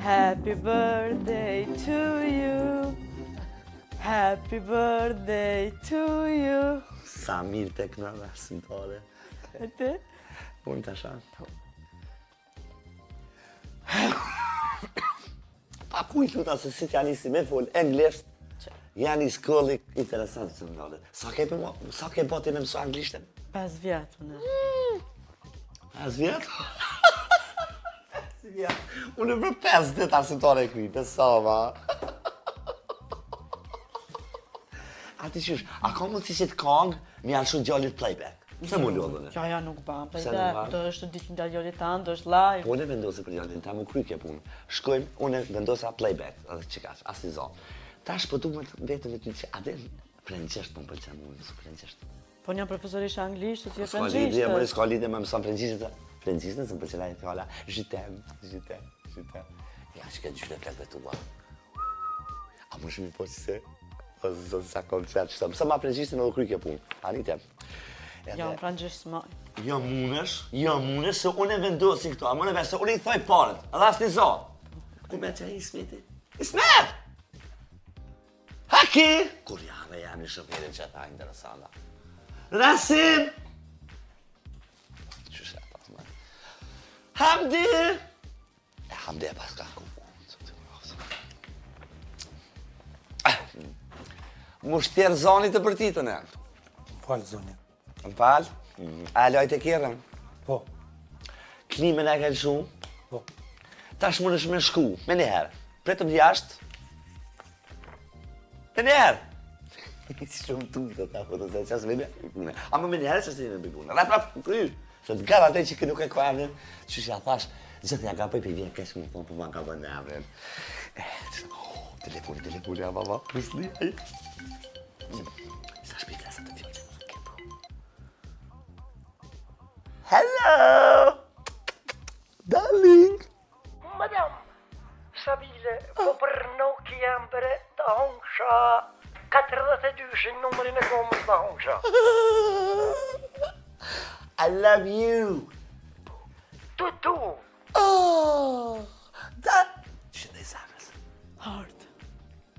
Happy birthday to you. Happy birthday to you. Sa mirë të kënave, simtare. E ti? Unë të asha. Pa ku I luta se si t'ja nisi me full anglisht, janë I skolli interesant të më dalë. Sa ke bati me mësu anglishten? 5 vjetë, unë. 5 vjetë? 5 vjetë. Unë për 5 dit arsimtare e kryte, sa ma. Ati qysh, a ka mundësi që t'kangë me janë shumë gjallit playback? Pse mu lodhën e? Ja, nuk ban, Pse pse nuk ban? do është ditë nga gjallit tanë, do është live. Po unë vendosi për gjallin, ta mu kry kje punë. Shkojmë, unë vendosa playback, edhe që kash, asë I zonë. Tash po du me vetëm e ty që adel frëngjisht po më pëlqen mu, mësu frëngjisht. Po një profesorish anglisht, të t'je S'ka lidhje, më frëngjisht. s'ka lidhje me mëson frëngjisht, frëngjisht se më pëlqen ai fjala, jitem. Ja, që këtë gjyte plek betua. A më shumë po se? O zonë sa koncert që tëmë, sa ma frëngjisht në kry kje punë, anitem. Ja, në frëngjisht s'maj. Jo munesh, se unë e vendosin këto, a më në vesh, se unë I thoj parët, edhe asë një zonë. Ku me që Ismeti? Ismet! Haki! Kur jam një shëfjerin që ta interesanta. Rasim! Qështë e pas me? Hamdi! Hamdi e pas ka kuku. Mu shtjerë zonit të përtitën e. Falë, zonja. Më falë? A lojt e kjerën? Po, Klimen e ka lëshu? po. Tash mund është me shku, me njëherë. Pretëm jashtë. Me njëherë. Si shumë tuj të ta foto, se qasë me njëherë. A më me njëherë që është një me bëgune. Rap, kry. Se të garantej që kë nuk e kuavën, që që ja thash, gjithë ja ka pëj për vjen kesh më thonë, për ma ka për në avën. Telefoni, a baba, pusli, aj. Sa shpit lesa të tjoj. Hello! Darling! Madam, stabile, po për Nokia për të hongsha 42 numërin e komës të hongsha. I love you! Tu. Oh! Që dhe zamës? Heart.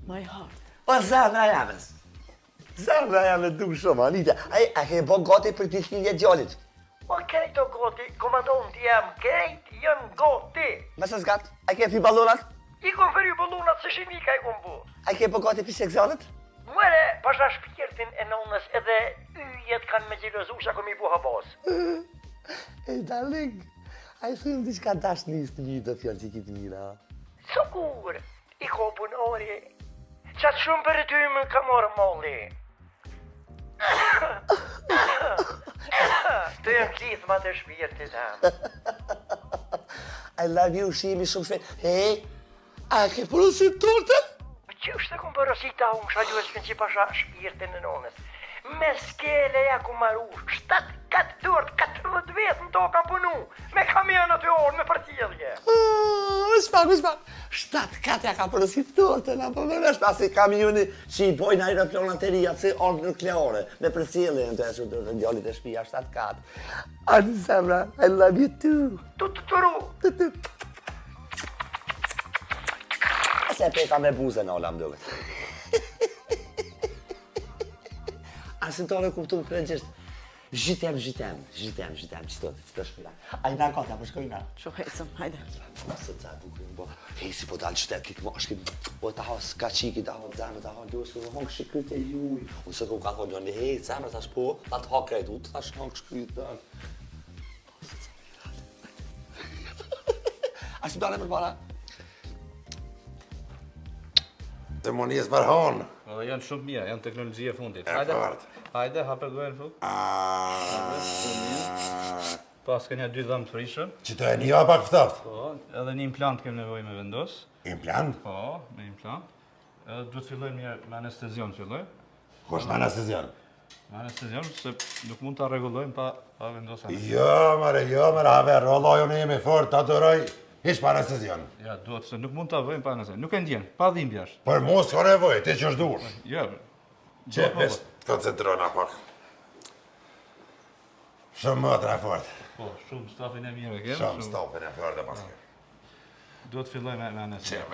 My heart. O zamëra jamës! Zamëra jamë du shumë, Anita. A ke bo gati për t'i shkilje gjallit? O kejt o goti, komandon t'jem, kejt janë goti. Mësë s'gat? A ke fi balonat? I kom feri bolunat se shimika I kom bu. A ke po gati për seksionit? Muere, pasha shpirtin e nonës edhe yjet kanë me gjilozu që kom I bu habas. Darling, a I thujem t'i qka dash njës të një të fjallë që kitë mira. Sukur, I ko punori, qatë shumë për ty më ka morë molli. Të jem klithma të shpirtit tam. I love you, shimi shumë shpejt. Hey, a ke porosit tortën? Qështë të kom përësita unë shaluës kënë që pasha shpirtin në nonës. Me skele ja ku maru, 7-4 durt, 40 vetë në to kam punu, me kamionat e orë, me përtjelje. Shpak. 7-4 ja ka porosit tortën, apo me vesh pasi kamioni që I bojnë aeroplanat e rria, se orë nukleare, me përcjellje në të eshu të djallit e shpia, 7-4. Ani Samra, I love you too. Tu. Se peka me buze në ola më duket. Arsimtare kuptu më frëngjisht. Zhitem, qëto shpila. A I na kota, për shkojna. Që hecëm, hajde. Se të zatë bukurin, bo. Hej, si po dalë qytet, kikë më është po ta ha s'ka qiki, ta ha zemë, ta ha ljus, po hongë shikryt e juj. Unë se ku ka thonë gjoni, hej, zemë, tash po, ta të ha krejt, u të tash hongë shikryt, da. Arsimtare më para. Të monjes varhon. Janë shumë mira, janë teknologji e fundit. Fort. Hajde, hape gojën fuk. Pas ka një 2 dhëmë të frishëm. Që të e një pak fëtaft. Po, edhe një implant kem nevoj me vendos. Implant? Po, me implant. Edhe duhet fillojmë një me anestezion filloj. Kosh me anestezion? Me anestezion, se nuk mund të regulojmë pa vendosën. Jo, mare, have, rollojo në jemi fort, të adoroj. Hish pa anestezion. Ja, duhet se nuk mund të avojmë pa anestezion. Nuk e ndjen, pa dhimbje është. Për mos ka nevoj, ti që është dush. Jo, Që, vesh, koncentrona pak. Shumë më të fort. po, shumë stafin e mirë e kemë. Shumë stopin e fort dhe paske. Duhet filloj me anestezion.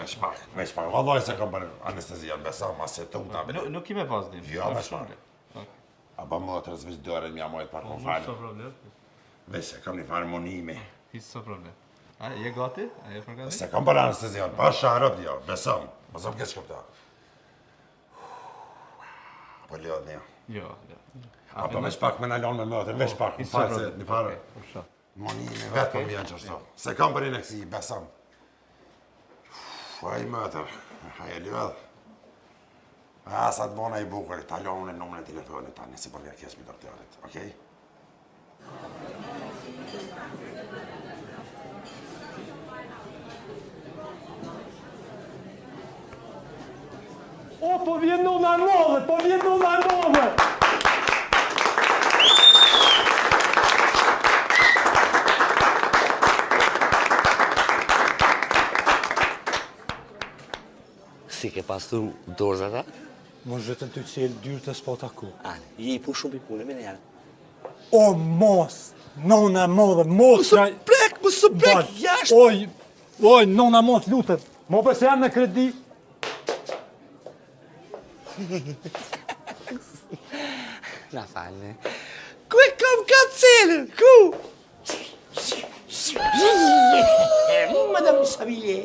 Veç pak, vallaj se kam bërë anestezion, besam, as se tuta. Nuk i me pas dim. Jo, veç pak. Aba motërës veç dorën mja mojt pak më Nuk falë. s'o problem. Veç se kam një farë monimi. Hiç s'o problem. A, je gati? A je përgati? Se kam bërë anestezion, pa sharop jo, besam. Besam keq këpta. Po ljodh një. Jo. Aba veç pak me nalon me motër, veç pak, më falë se një farë. Pusha. Monimi vetë po vjen që ashtu. Se kam bërë në kësi, besam. Aj motër, aj e ljodh. Sa të bona i bukur, ta lonë në numën e telefonit tani, si për kërkes me doktorit, okej? O, po vjen nona nove, po vjen nona nove! Si ke pasu dorzata? Mos vetëm ty qelë dyrë të s'po taku. Ale, je i pu shumë i pune, mene janë. O, mos! Nona modhe, mos! Mos së prek, jashtë! Oj, nona mos, lutem! Mo përse janë në kredi? Na falë. Ku e kam kacelën? Ku? Madame Sabile.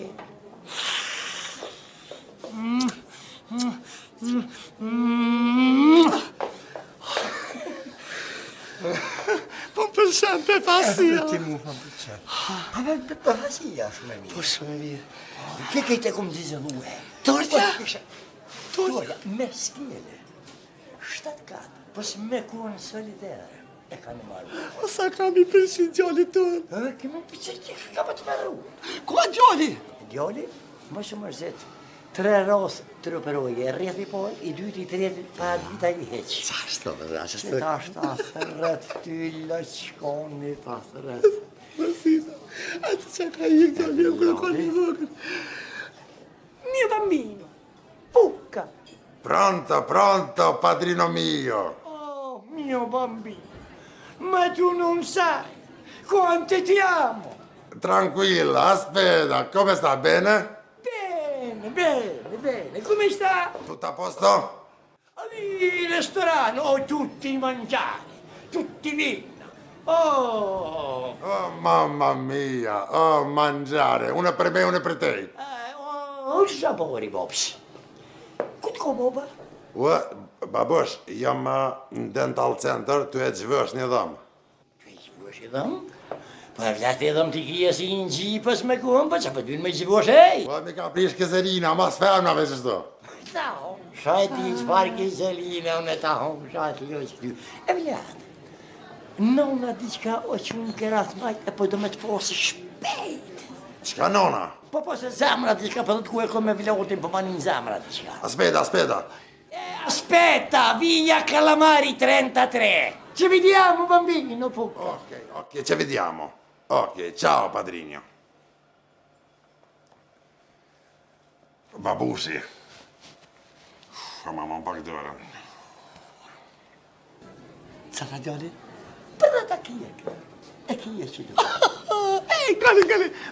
Po më pëlqen për pasia. Ti mu më pëlqen. Për pasia shumë e mirë. Po shumë e mirë. Ke kejtë e kom dizëllue. Torta? Torta, me skele. 7 katë, pës me kuën solidere. E ka në marru. O sa kam i pëlqen gjallit tonë. Kemi pëlqen që ka për të marru. Ku a gjalli? Djali, më shumë mërzit. 3 rosë të rëperoje, rreth mi pojë, i dyti, i tretë, pa dita i heqë. Qa është të dhe, që Që ta është asërët, ty lëqkonit asërët. Mësina, atë që ka i gjalli, më kërë një vëgën. Mio bambino, Pucca. Pronto, padrino mio. Oh, mio bambino, ma tu non sai quanto ti amo. Tranquilla, aspetta, come sta, bene? Bene, come sta? Tutto a posto? Lì in ristorante, tutti mangiare, tutti vino. Oh, Oh, mamma mia, oh, mangiare, una per me, una per te. sapori, pops. Këtë ko, boba? Ua, babush, jam në dental center, tu e gjvësh një dhamë. Të e gjivësh i dhëmë? Pa vlatë e dhëmë t'i kje si në gjipës me kuhëm, pa që për dynë me gjivësh, ej! Ua, mi ka prish këzerina, mas femnave që shto. Ta hong, shajti qëpar këzerina, unë e ta hong, shajti jo që ty. E vlatë, nona diqka o qunë kërat majt, e po do me të posë shpejt. Qka nona? Po se zamra diqka, për të ku e ko me vlotin, po manin zamra diqka. Aspetta. Aspetta, via Calamari 33. Ci vediamo, bambino, Pucca. Ok, ci vediamo. Ok, ciao padrino. Babusi. Mamma, un pak dërën. Qa ka gjalli? Për ta kje, e kje që do. Ej, kali,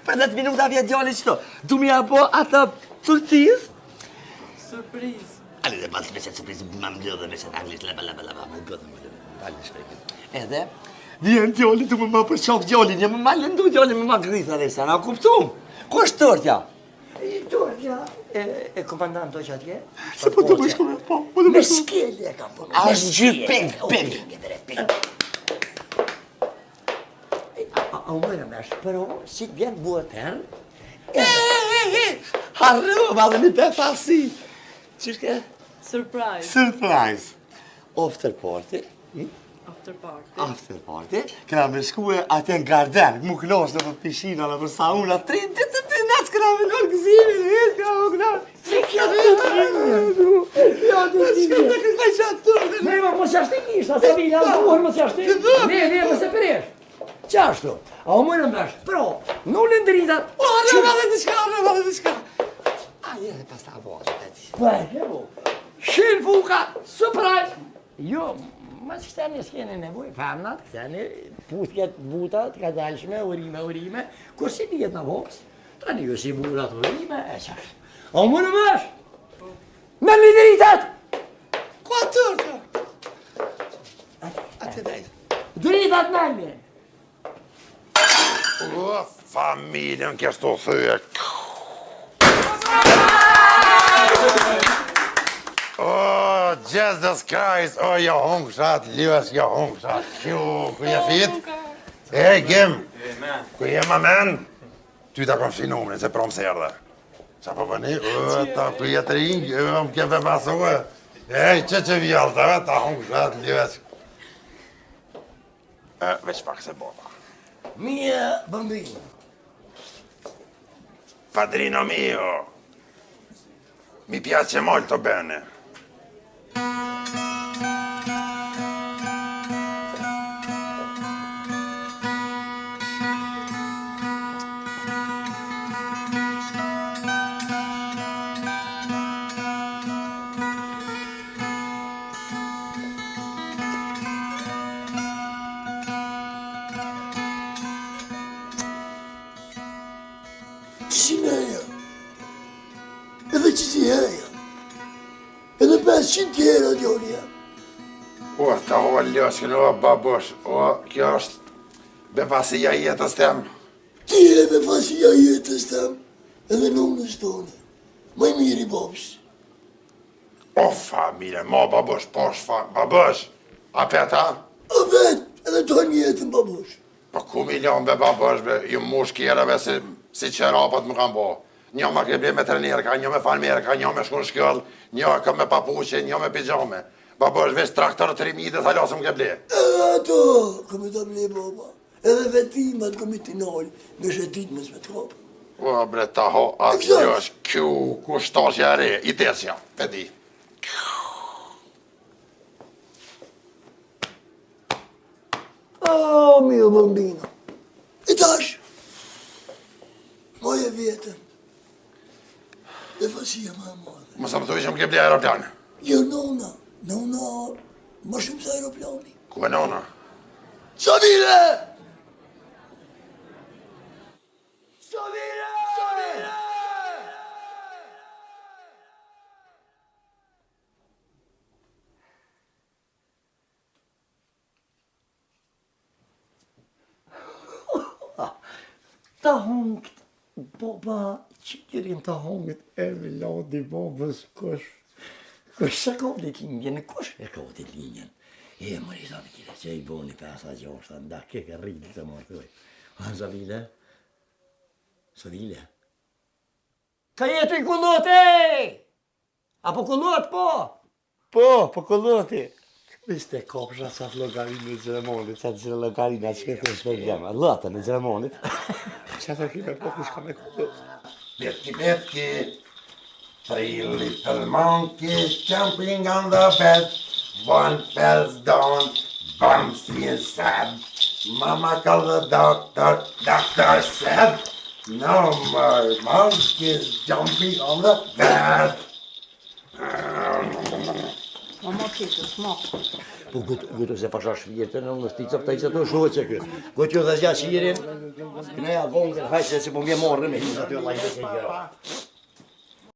për 10 minuta vje gjalli qëto. Du mi apo atë surciz? Surpriz. Ali dhe balë të veqet surpriz, më më lëdhe veqet anglisht, laba, më gëdhe më lëdhe. Balë shpejket. Edhe, vjen gjalli të më për shok gjalli, një më ma lëndu gjalli, më ma grisa dhe sa, na kuptum? Ku është tortja? Tortja, e komandanto që atje? Se po të më shkome, po të Me më shkome. skele e kam po. A është gjy ping. A umërë me është, pero si të vjen buëtër, Harru, madhe një për pasi. Qishke? Surprise. Surprise. After party. After party. After party. Këna me shkue atje në garden, mu kënosh në për pishina, në për sauna, 3 natë këna me nërë gëzimin, këna me këna. Shkëm të kërkaj qatë tërë. Ne, ma mos jashtë të kishtë, a se vila, a buhër mos jashtë të. Ne, mos e përesh. Qashtu, a umërë me është, pero, nuk në ndëritat. O, arrëva dhe të shka. A, jene pas ta bo, që të ti. Po, Shil Fuka, surprise! Jo, ma që këtani s'kene nevoj, famnat, këtani puthjet butat, ka dalshme, urime, kur si dijet në vos, Tani ju si burat të rime, e qash. O më në mësh! Me një dritat! Ku atër të? Atë dhej. Dritat me një! O, familjen kështu thyë. O, Jesus Christ, o, jag hångsat, lös, jag hångsat. Jo, ku je fit? Hej, Gim. Ku je, mamen? Ty ta kom numrin se prom serde. Qa po bëni? O, ta prietring, om kepe pasoe. Hej, që vjallë, ta hångsat, lös. Veç pak se bota. Mia bambino. Padrino mio, mi piace molto bene. Si meja, edhe që si heja, edhe 500 tjera djoni jam. O, ta o, ljoshkën, o, babosh, o, kjo është befasia jetës tem. Ti e me fasia jetës tem, edhe nonës tonë, maj miri babës. O, familje, mo, babosh, posh, babosh, apeta? A vet, edhe tonë jetën babës. Po ku milion be babosh, be, ju mush kjereve si qerapat më kam bo. Një me ke ble me trenerka, një me falmerka, një me shku në shkëll, një ka me papuqe, një me pijame. Babosh, veç traktor 3000 dhe thalasëm ke ble. Edhe ato, këmi ta ble baba, edhe vetimat këmi t'i nalë, me shetit me s'me t'kapë. O, bre, ta ho, atë ljosh, kju, ku shtashja e re, i desja, vedi. Oh, mio bambino. E tash, moje vjetën, dhe fasia ma madhe. Mësa më thuj që më ke ble aeroplan. Jo, nona, ma shumë se aeroplani. Ku e nona? Savile! Savile! Savile! Ta hongët, baba, që kërin ta hongët e vladi babës kush. Kush se ka dit linjen, kush e ka dit linjen. E më rita në kire që i boni 5-6, nda keke rritë të më thuj. A, Savile? Savile? Ka jetë i kullot, e! Apo kullot, po? Po kulloti. Viste kopsha sa llogarinë e Gjeremonit, sa të llogarina që këtë shpegjem. Lotën e Gjeremonit. Që të kime po kush ka me kullot. Betki, 3 little monkeys jumping on the bed. One fell's down, bumpy and sad. Mama called the doctor, doctor said, no more monkeys jumping on the bed. Mamma kitë, smak. Po gutu se pasha shvirtën, në sticë pëtaj që të shoqe kë. Gutu dhe zja qirin, këneja vongën, hajse se po mje morën me hisë aty, Allah i dhe se gjera.